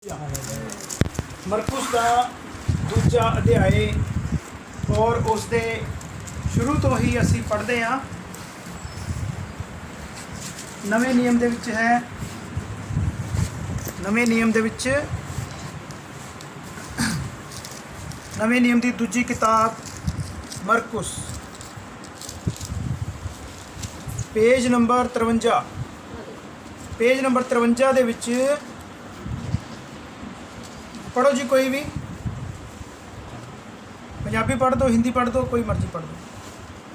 मरकुस का दूजा अध्याय और उसके शुरू तो ही असी पढ़ते हाँ। नवे नियम दे विच है, नवे नियम दे विच नवे नियम की दूजी किताब मरकुस पेज नंबर 53 दे विच पढ़ो जी। कोई भी पंजाबी पढ़ दो, हिंदी पढ़ दो, कोई मर्जी पढ़ दो।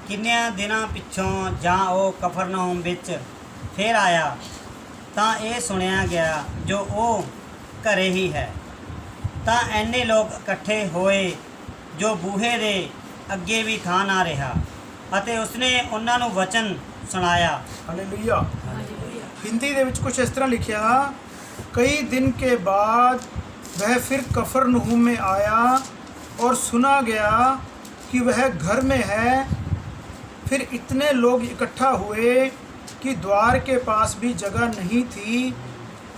किन्निया दिनां पिछों जां ओ कफरनहूम विच फिर आया तां ये सुनिया गया जो ओ घरे ही है। तां ऐने लोग इकट्ठे होए जो बूहे दे अगे भी थां ना रहा अते उसने उन्हां नूं वचन सुनाया। हालेलुया। हिंदी दे विच कुछ इस तरह लिखा, कई दिन के बाद वह फिर कफरनहूम में आया और सुना गया कि वह घर में है। फिर इतने लोग इकट्ठा हुए कि द्वार के पास भी जगह नहीं थी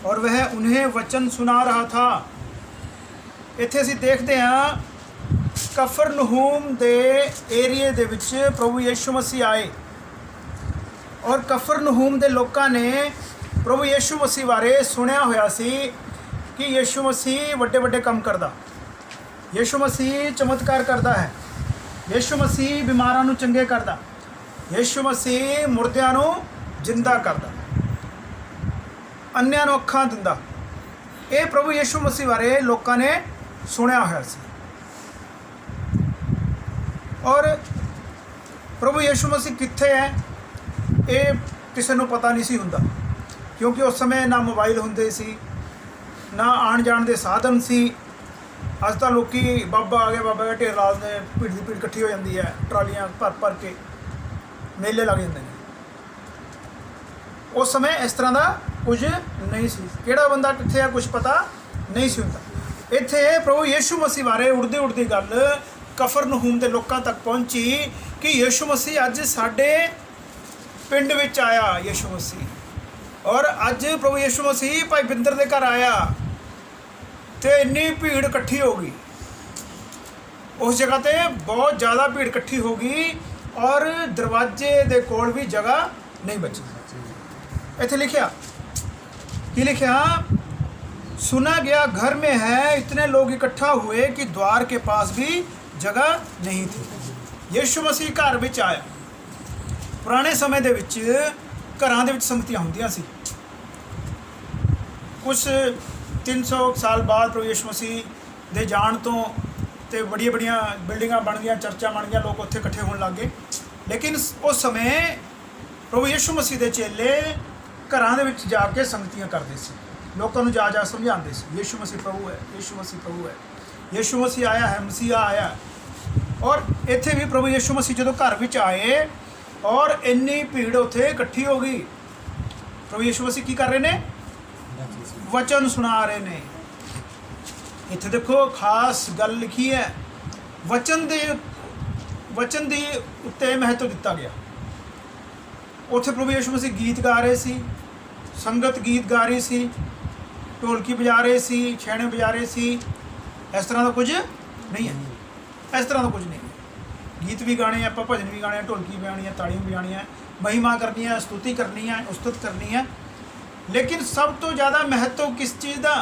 और वह उन्हें वचन सुना रहा था। इत्थे असीं देखते हैं कफरनहूम दे एरिए दे विच प्रभु यीशु मसीह आए और कफरनहूम दे लोकां ने प्रभु यीशु मसीह बारे सुनिया होया सी कि यीशु मसीह वड्डे वड्डे काम करदा, यीशु मसीह चमत्कार करता है, यीशु मसीह बीमारां नूं चंगे करदा, यीशु मसीह मुर्दियां नूं जिंदा करदा, अन्यां नूं अखां दिंदा। ये प्रभु यीशु मसीह बारे लोकां ने सुनिया होया सी और प्रभु यीशु मसीह कित्थे है ये किसी नूं पता नहीं सी हुंदा, क्योंकि उस समय ना मोबाइल हुंदे सी, ना आण जाण दे साधन सी। अज तो लोग बाबा आ गया, बाबा का ढेर ला दें, भीड़ की भीड़ इकट्ठी हो जाती है, ट्रालियां भर भर के मेले लग जाते हैं। उस समय इस तरह का कुछ नहीं सी, किहड़ा बंदा कित्थे है कुछ पता नहीं सी हुंदा। इत्थे प्रभु यीशु मसीह बारे उड़दी उड़दी गल कफरनहूम दे लोकां तक पहुंची कि यीशु मसीह अज साडे पिंड विच आया। यीशु मसीह और अज प्रभु यीशु मसीह भाई बिंदर दे घर आया तो इन्नी भीड़ इकट्ठी हो गई, उस जगह ते बहुत ज़्यादा भीड़ इकट्ठी हो गई और दरवाजे दे कोल भी जगह नहीं बची। इत्थे लिखिया कि लिखिया, सुना गया घर में है, इतने लोग इकट्ठा हुए कि द्वार के पास भी जगह नहीं थी। यीशु मसीह घर विच आया। पुराने समय दे विच घरां दे विच संगतियां हुंदियां सी। कुछ 300 साल बाद प्रभु यीशु मसीह दे जाण तो ते बड़िया बड़िया बिल्डिंगां बन गई, चर्चा बन गई, लोग उत्थे इकट्ठे होने लग गए। लेकिन उस समय प्रभु यीशु मसीह दे चेले घरां दे विच जाके संगतियां करदे सी, लोकां नूं जा समझाते सी यीशु मसीह प्रभु है, यीशु मसीह प्रभु है, यीशु मसीह आया है, मसीहा आया है। और इत्थे भी प्रभु यीशु मसीह जदों घर विच आए और इन्नी भीड़ उत्थे इकट्ठी हो गई, प्रभु यीशु मसीह की कर रहे हैं? वचन सुना रहे ने। इत्थे देखो खास गल लिखी है, वचन दी उत्ते महत्व दिता गया। उत्थे प्रभु यीशु मसीह गीत गा रहे सी, संगत गीत गा रही सी, ढोलकी बजा रहे सी, छैणे बजा रहे सी। इस तरह का कुछ नहीं है, इस तरह का कुछ नहीं है। गीत भी गाने, आप भजन भी गाने, ढोलकी भी बजानी है, ताड़ियां भी बजानी है, महिमा करनी है, स्तुति करनी है, उस्तुत करनी है। लेकिन सब तो ज़्यादा महत्व किस चीज़ का?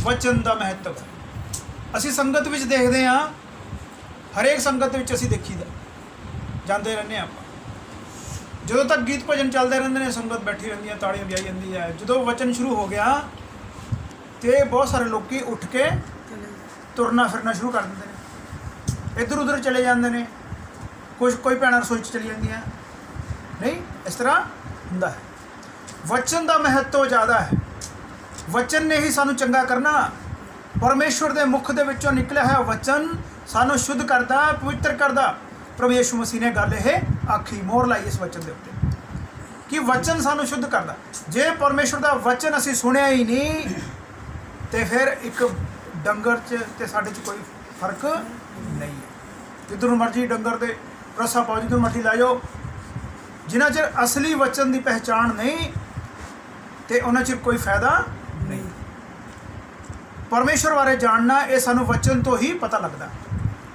वचन का महत्व है। असी संगत विच देखते हाँ, हरेक संगत विच असी देखीदा, जाते रहने आप। जो तक गीत भजन चलते रहते हैं, संगत बैठी रहती है, ताड़ियां बजाई जाती है। जो वचन शुरू हो गया तो बहुत सारे लोग उठ के तुरना फिरना शुरू कर देते हैं, इधर उधर चले जाते हैं। कुछ कोई भैणां रसोई चली जांदियां, नहीं इस तरह हुंदा है। वचन का महत्व ज़्यादा है। वचन ने ही सानू चंगा करना। परमेश्वर के मुख दे विचों निकलिया है वचन सानू शुद्ध करता, पवित्र करता। प्रभु यीशु मसीह ने गल यह आखी, मोहर लाई इस वचन के उत्ते कि वचन सानू शुद्ध करता। जे परमेश्वर का वचन असी सुनिया ही नहीं तो फिर एक डंगर ते साडे च कोई फर्क नहीं है। जिधर मर्जी डंगर दे रस्सा पाओ, जिधर मर्जी लै जाओ, जिन्ना चिर असली वचन की पहचान नहीं तो उन्ना चिर कोई फायदा नहीं। परमेश्वर बारे जानना ये सानू वचन तो ही पता लगता,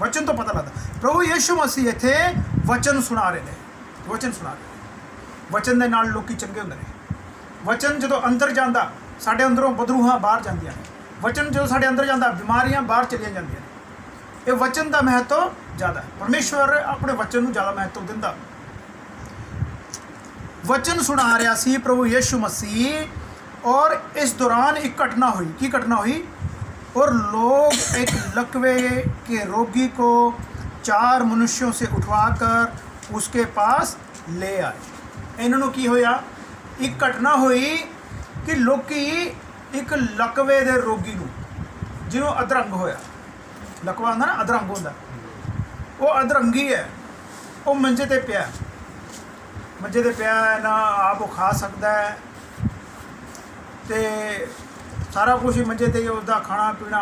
वचन तो पता लगता। प्रभु यीशु मसीह इत्थे वचन सुना रहे हैं, वचन सुना रहे हैं। वचन दे नाल लोकी चंगे हुंदे ने। वचन जो अंदर जाता साडे अंदरों बदरूहां बाहर जांदियां ने। वचन जो साडे अंदर जाता बीमारियां बाहर चलियां जांदियां ने। ये वचन का महत्व ज़्यादा है। परमेश्वर अपने वचन को ज़्यादा महत्व दिंदा। वचन सुना रहा सी प्रभु यीशु मसीह, और इस दौरान एक घटना हुई। की घटना हुई? और लोग एक लकवे के रोगी को 4 मनुष्यों से उठवाकर उसके पास ले आए। इन्होंने की होया? एक घटना हुई कि लोकी एक लकवे दे रोगी नूं, जिन्हों अधरंग होया, लकवा होंदा ना, अधरंग होंदा, वो अधरंगी है, वो मंजे ते पिया, मंजे ते पिया है, ना आप वो खा सकता है, ते सारा कुछ ही मंजे ते ही, उसका खाना पीना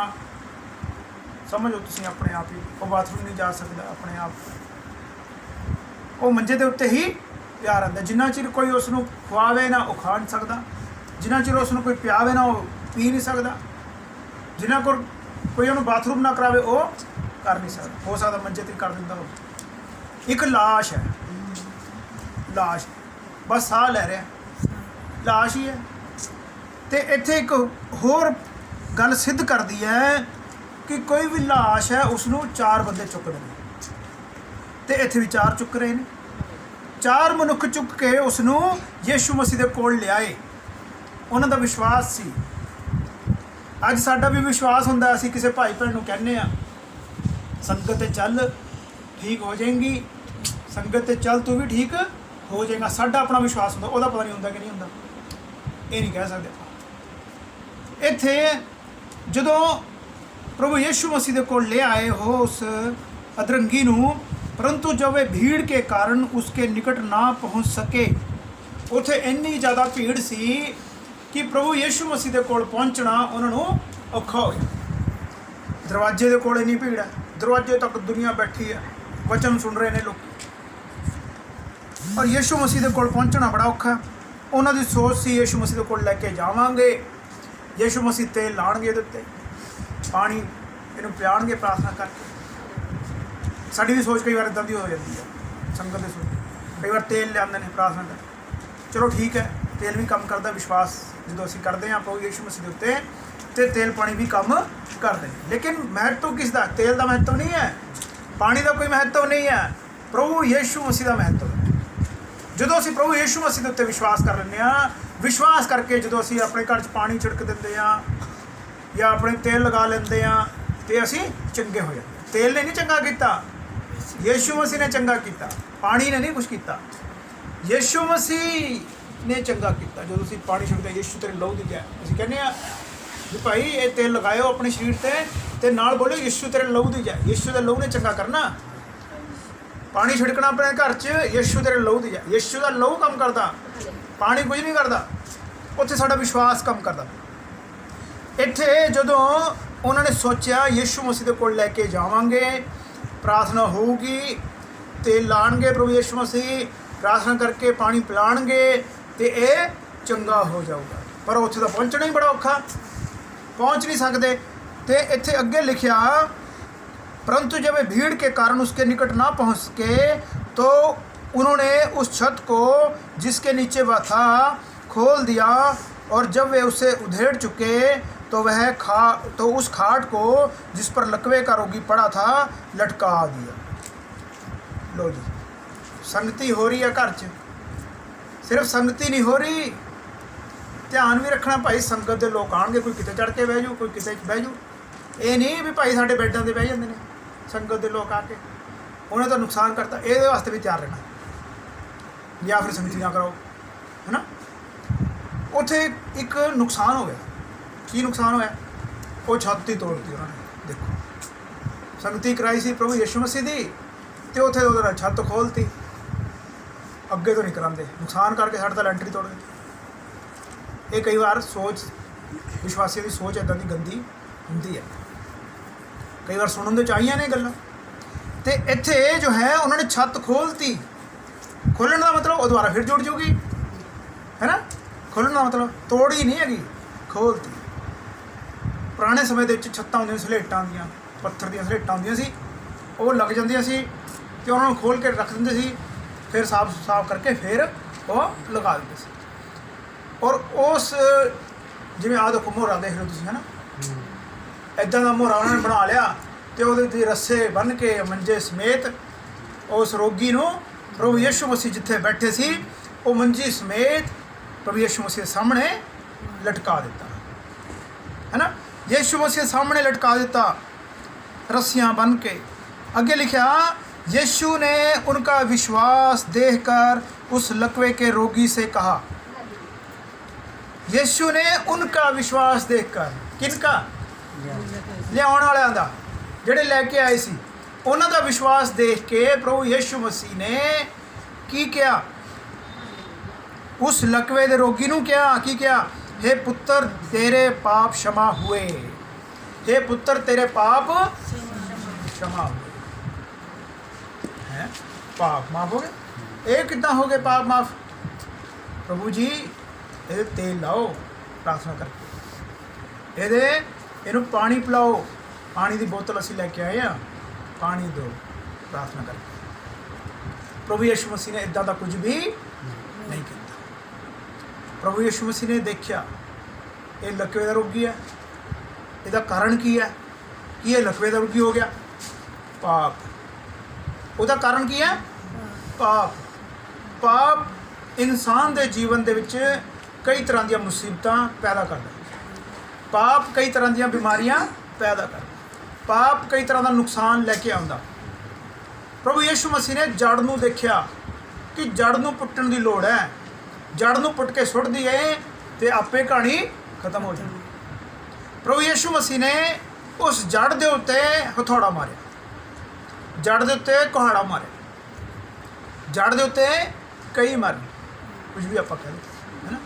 समझो तुसीं अपने आप ही। वो बाथरूम नहीं जा सकता अपने आप, वो मंजे के उत्ते ही पिया रहिंदा। जिन्ना चिर कोई उसनूं खुआवे ना वो खा नहीं सकता, जिन्ना चिर उसनूं कोई पियावे ना वो पी नहीं सकता, जिन्ना को कोई उन्होंने बाथरूम ना करावे वो कर नहीं सकता। हो सकता मंजे ते कर दिंदा हो। एक लाश है, लाश बस साह लै रहा, लाश ही है। तो इत्थे एक होर गल सिद्ध करती है कि कोई भी लाश है उसनूं 4 बंदे चुकते हैं, तो इत्थे भी 4 चुक रहे हैं। 4 मनुख चुक के उसनूं यीशु मसीह दे कोल लियाए। उन्हां दा विश्वास सी। अज साडा भी विश्वास हुंदा, असीं किसी भाई भैन नूं कहने आ संगत ते चल ठीक हो जाएगी, संगत ते चल तू भी ठीक हो जाएगा। साडा अपना विश्वास हुंदा, ओहदा पता नहीं हुंदा कि नहीं हुंदा, ये नहीं कह सकते। इत्थे जदों प्रभु यीशु मसीह दे कोल ले आए हो उस अधरंगी नूं, परंतु जब वे भीड़ के कारण उसके निकट ना पहुंच सके, उत्थे इन्नी ज़्यादा भीड़ सी कि प्रभु यीशु मसीह दे कोल पहुंचना उन्होंने औखा हो गया। दरवाजे दे कोल इन्नी भीड़ है, दरवाजे तक दुनिया बैठी है, वचन सुन रहे हैं लोग, और यीशु मसीह दे कोल पहुंचना बड़ा औखा। उन्हों की सोच सी यीशु मसीह दे कोल लैके जावांगे, यीशु मसीह तेल लाणगे इहदे उत्ते, पानी इहनूं पियाणगे प्रार्थना करके। साडी भी सोच कई बार इदां दी हो जाती है, संगत की सोच कई बार तेल लिआंदे ने प्रार्थना कर। चलो ठीक है, तेल भी काम करता, विश्वास जो असीं करते हैं प्रभु यीशु मसीह के उत्ते, तो तेल पानी भी काम करते हैं। लेकिन महत्व किसका? तेल का महत्व नहीं है, पानी का कोई महत्व नहीं है, प्रभु यीशु मसीह का महत्व है। जो असीं प्रभु यीशु मसीह के उत्ते विश्वास कर लैंदे, विश्वास करके जो असीं अपने घर पानी छिड़क देंदे या अपने तेल लगा लेंदे तो असीं चंगे हो जाते। तेल ने नहीं चंगा किया, यीशु मसीह ने चंगा किया, पानी ने नहीं कुछ किया, यीशु मसीह ने चंगा किया। जो असीं पानी छिड़कते यीशु तेरे लहू दी जय, असीं कहने भी भाई ये तेल लगाओ अपने शरीर ते नाल बोलो यीशु तेरे लहू दी जय। यीशु के लहू ने चंगा करना, पानी छिड़कना अपने घर च, यीशु तेरे लहू दी जय। यीशु का लहू काम करता, पानी कुछ नहीं करता, उत्थे साडा विश्वास काम करता। इत्थे जदों उन्होंने सोचा यीशु मसीह के कोल लैके जावांगे, प्रार्थना होगी, तेल लाणगे प्रभु यीशु मसीह, प्रार्थना करके पानी पिलाणगे तो ये चंगा हो जाऊगा। पर उत्थे तो पहुँचना ही बड़ा औखा, पहुँच नहीं सकते। तो इत्थे अगे लिखिया, परंतु जब वे भीड़ के कारण उसके निकट ना पहुँच सके तो उन्होंने उस छत को जिसके नीचे वह था खोल दिया, और जब वे उसे उधेड़ चुके तो उस खाट को जिस पर लकवे का रोगी पड़ा था लटका दिया। लो जी, संगति हो रही है घर च, सिर्फ संगति नहीं हो रही, ध्यान भी रखना भाई। संगत के लोग आएंगे, कोई किते चढ़ के बह जू, कोई किते बह जू, ये नहीं भी भाई साढ़े बेडां ते बह जाते हैं। संगत के लोग आके उन्हें तो नुकसान करता, ये वास्ते भी तैयार रहना, या फिर संगति ना करो, है ना। उत्थे एक नुकसान हो गया। की नुकसान होया? वो छत ही तोड़ती उन्होंने। देखो, संगति कराई सी प्रभु यीशु मसीह की, तो उत्थे उधर छत खोलती, अगे तो नहीं कराते, नुकसान करके साढ़े तो लैंटरी तोड़ दी। ये कई बार सोच, विश्वासियों की सोच इदां दी गंदी हुंदी है। कई बार सुनन दे चाहिए ने गल्लां, ते इत्थे जो है उन्होंने छत खोलती। खोलने का मतलब वो दोबारा फिर जुड़ जूगी, है ना। खोलने का मतलब तोड़ी नहीं हैगी, खोलती। ਪੁਰਾਣੇ ਸਮੇਂ ਦੇ ਵਿੱਚ ਛੱਤਾਂ ਹੁੰਦੀਆਂ ਸੀ ਸਲੇਟਾਂ ਦੀਆਂ, ਪੱਥਰ ਦੀਆਂ ਸਲੇਟਾਂ ਹੁੰਦੀਆਂ ਸੀ, ਉਹ ਲੱਗ ਜਾਂਦੀਆਂ ਸੀ ਤੇ ਉਹਨਾਂ ਨੂੰ ਖੋਲ੍ਹ ਕੇ ਰੱਖ ਦਿੰਦੇ ਸੀ, ਫਿਰ ਸਾਫ਼ ਕਰਕੇ ਫਿਰ ਉਹ ਲਗਾ ਦਿੰਦੇ ਸੀ। ਔਰ ਉਸ ਜਿਵੇਂ ਆਹ ਦੇਖੋ ਮੋਹਰਾ ਦੇਖ ਲਓ ਤੁਸੀਂ, ਹੈ ਨਾ, ਇੱਦਾਂ ਦਾ ਮੋਹਰਾ ਉਹਨਾਂ ਨੇ ਬਣਾ ਲਿਆ ਤੇ ਉਹਦੇ 'ਤੇ ਰੱਸੇ ਬੰਨ੍ਹ ਕੇ ਮੰਜੇ ਸਮੇਤ ਉਸ ਰੋਗੀ ਨੂੰ ਪ੍ਰਭੂ ਯਿਸੂ ਮਸੀਹ ਜਿੱਥੇ ਬੈਠੇ ਸੀ ਉਹ ਮੰਜੀ ਸਮੇਤ ਪ੍ਰਭੂ ਯਿਸੂ ਮਸੀਹ ਦੇ ਸਾਹਮਣੇ ਲਟਕਾ ਦਿੱਤਾ, है ना। यीशु मसीह सामने लटका देता रस्सियाँ बन के। आगे लिखा, यीशु ने उनका विश्वास देखकर उस लकवे के रोगी से कहा। यीशु ने उनका विश्वास देखकर, किनका? लियाउण वालियां दा, ਜਿਹੜੇ ਲੈ ਕੇ ਆਏ ਸੀ, ਉਹਨਾਂ ਦਾ ਵਿਸ਼ਵਾਸ ਦੇਖ ਕੇ ਪ੍ਰਭੂ ਯਿਸੂ ਮਸੀਹ ਨੇ ਕੀ ਕਿਹਾ? ਉਸ ਲਕਵੇ ਦੇ ਰੋਗੀ ਨੂੰ ਕਿਹਾ, ਕੀ ਕਿਹਾ? हे पुत्र तेरे पाप क्षमा हुए, हे पुत्र तेरे पाप क्षमा हुए। हैं, पाप माफ हो गए। ये कितना हो गए पाप माफ? प्रभु जी ये तेल लाओ प्रार्थना करके, ਇਹਨੂੰ ਪਾਣੀ ਪਿਲਾਓ, ਪਾਣੀ ਦੀ ਬੋਤਲ ਅਸੀਂ ਲੈ ਕੇ ਆਏ ਆ, ਪਾਣੀ ਦਿਓ ਪ੍ਰਾਰਥਨਾ ਕਰਕੇ। ਪ੍ਰਭੂ ਯਿਸੂ ਮਸੀਹ ਨੇ ਇੱਦਾਂ ਦਾ ਕੁਝ ਵੀ ਨਹੀਂ ਕੀਤਾ। ਪ੍ਰਭੂ ਯਿਸੂ ਮਸੀਹ ਨੇ ਦੇਖਿਆ ਇਹ ਲਕਵੇ ਦਾ ਰੋਗੀ ਹੈ, ਇਹਦਾ ਕਾਰਨ ਕੀ ਹੈ? ਕੀ ਇਹ ਲਕਵੇ ਦਾ ਰੋਗੀ ਹੋ ਗਿਆ? ਪਾਪ। ਉਹਦਾ ਕਾਰਨ ਕੀ ਹੈ? ਪਾਪ। ਪਾਪ ਇਨਸਾਨ ਦੇ ਜੀਵਨ ਦੇ ਵਿੱਚ ਕਈ ਤਰ੍ਹਾਂ ਦੀਆਂ ਮੁਸੀਬਤਾਂ ਪੈਦਾ ਕਰਦਾ। ਪਾਪ ਕਈ ਤਰ੍ਹਾਂ ਦੀਆਂ ਬਿਮਾਰੀਆਂ ਪੈਦਾ ਕਰਦਾ। ਪਾਪ ਕਈ ਤਰ੍ਹਾਂ ਦਾ ਨੁਕਸਾਨ ਲੈ ਕੇ ਆਉਂਦਾ। ਪ੍ਰਭੂ ਯਿਸੂ ਮਸੀਹ ਨੇ ਜੜ ਨੂੰ ਦੇਖਿਆ ਕਿ ਜੜ ਨੂੰ ਪੁੱਟਣ ਦੀ ਲੋੜ ਹੈ, ਜੜ ਨੂੰ ਪੁੱਟ ਕੇ ਸੁੱਟ ਦਈਏ ਤੇ ਆਪੇ ਕਹਾਣੀ ਖਤਮ ਹੋ ਜਾਣੀ। ਪ੍ਰਭੂ ਯਿਸੂ ਮਸੀਹ ਨੇ ਉਸ ਜੜ ਦੇ ਉੱਤੇ ਹਥੌੜਾ ਮਾਰਿਆ, ਜੜ ਦੇ ਉੱਤੇ ਕੁਹਾੜਾ ਮਾਰਿਆ, ਜੜ ਦੇ ਉੱਤੇ ਕਈ ਮਾਰੀ, ਕੁਝ ਵੀ ਆਪਾਂ ਕਹਿ ਲਈਏ, ਹੈ ਨਾ।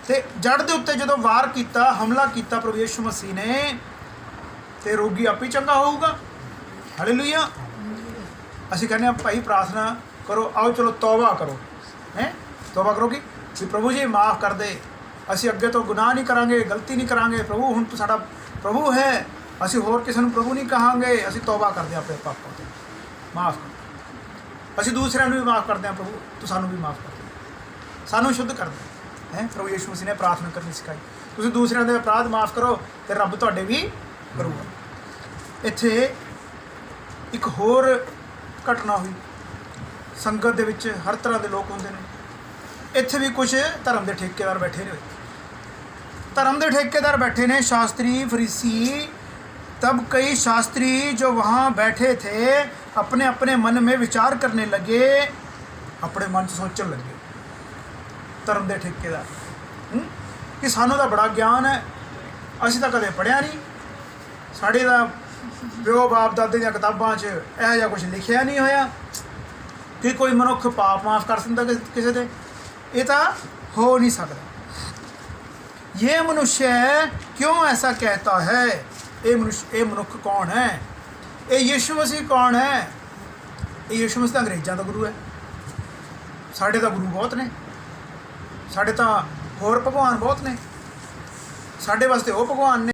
ਤੇ ਜੜ ਦੇ ਉੱਤੇ ਜਦੋਂ ਵਾਰ ਕੀਤਾ, ਹਮਲਾ ਕੀਤਾ ਪ੍ਰਭੂ ਯਿਸੂ ਮਸੀਹ ਨੇ, ਤੇ ਰੋਗੀ ਆਪੇ ਹੀ ਚੰਗਾ ਹੋਊਗਾ। ਹਾਲੇਲੂਇਆ। ਅਸੀਂ ਕਹਿੰਦੇ ਹਾਂ ਭਾਈ ਪ੍ਰਾਰਥਨਾ ਕਰੋ, ਆਓ ਚਲੋ ਤੌਬਾ ਕਰੋ, ਹੈ ਤੌਬਾ ਕਰੋ ਕਿ ਪ੍ਰਭੂ ਜੀ ਮਾफ़ ਕਰ ਦੇ, ਅਸੀਂ ਅੱਗੇ ਤੋਂ ਗੁਨਾਹ ਨਹੀਂ ਕਰਾਂਗੇ, ਗਲਤੀ ਨਹੀਂ ਕਰਾਂਗੇ। ਪ੍ਰਭੂ ਹੁਣ ਤੂੰ ਸਾਡਾ ਪ੍ਰਭੂ ਹੈ, ਅਸੀਂ ਹੋਰ ਕਿਸੇ ਨੂੰ ਪ੍ਰਭੂ ਨਹੀਂ ਕਹਾਂਗੇ, ਅਸੀਂ ਤੌਬਾ ਕਰਦੇ ਹਾਂ ਆਪਣੇ ਪਾਪਾਂ ਤੋਂ, ਮਾफ़ ਕਰ। ਅਸੀਂ ਦੂਸਰਿਆਂ ਨੂੰ ਵੀ ਮਾफ़ ਕਰਦੇ ਹਾਂ, ਪ੍ਰਭੂ ਤੂੰ ਸਾਨੂੰ ਵੀ ਮਾफ़ ਕਰ ਦੇ, ਸਾਨੂੰ ਸ਼ੁੱਧ ਕਰ ਦੇ, ਹੈ। ਪ੍ਰਭੂ ਯਿਸੂ ਮਸੀਹ ਨੇ ਪ੍ਰਾਰਥਨਾ ਕਰਨੀ ਸਿਖਾਈ, ਤੁਸੀਂ ਦੂਸਰਿਆਂ ਦੇ ਅਪਰਾਧ ਮਾफ़ ਕਰੋ ਤੇ ਰੱਬ ਤੁਹਾਡੇ ਵੀ ਕਰੂਗਾ। ਇੱਥੇ ਇੱਕ ਹੋਰ ਘਟਨਾ ਹੋਈ, ਸੰਗਤ ਦੇ ਵਿੱਚ ਹਰ ਤਰ੍ਹਾਂ ਦੇ ਲੋਕ ਹੁੰਦੇ ਨੇ। ਇੱਥੇ ਵੀ ਕੁਝ ਧਰਮ ਦੇ ਠੇਕੇਦਾਰ ਬੈਠੇ ਨੇ, धर्म के ठेकेदार बैठे ने, शास्त्री फरीसी। तब कई शास्त्री जो वहाँ बैठे थे अपने अपने मन में विचार करने लगे, अपने मन से सोचने लगे धर्म के ठेकेदार कि सानू तो बड़ा ज्ञान है, असीं तां कदे पढ़िया नहीं, साढ़े दा प्यो बाप दादे दी किताबां च इहो जिहा कुछ लिखिया नहीं होया कि कोई मनुख पाप माफ़ कर सकता किसी दे, ये तो हो नहीं सकता। ये मनुष्य क्यों ऐसा कहता है? ये मनुख कौन है? ये यीशु मसीह कौन है? ये यीशु मसीह अंग्रेज़ों का गुरु है, साढ़े तो गुरु बहुत ने, साढ़े तो होर भगवान बहुत ने, साढ़े वास्ते वो भगवान ने।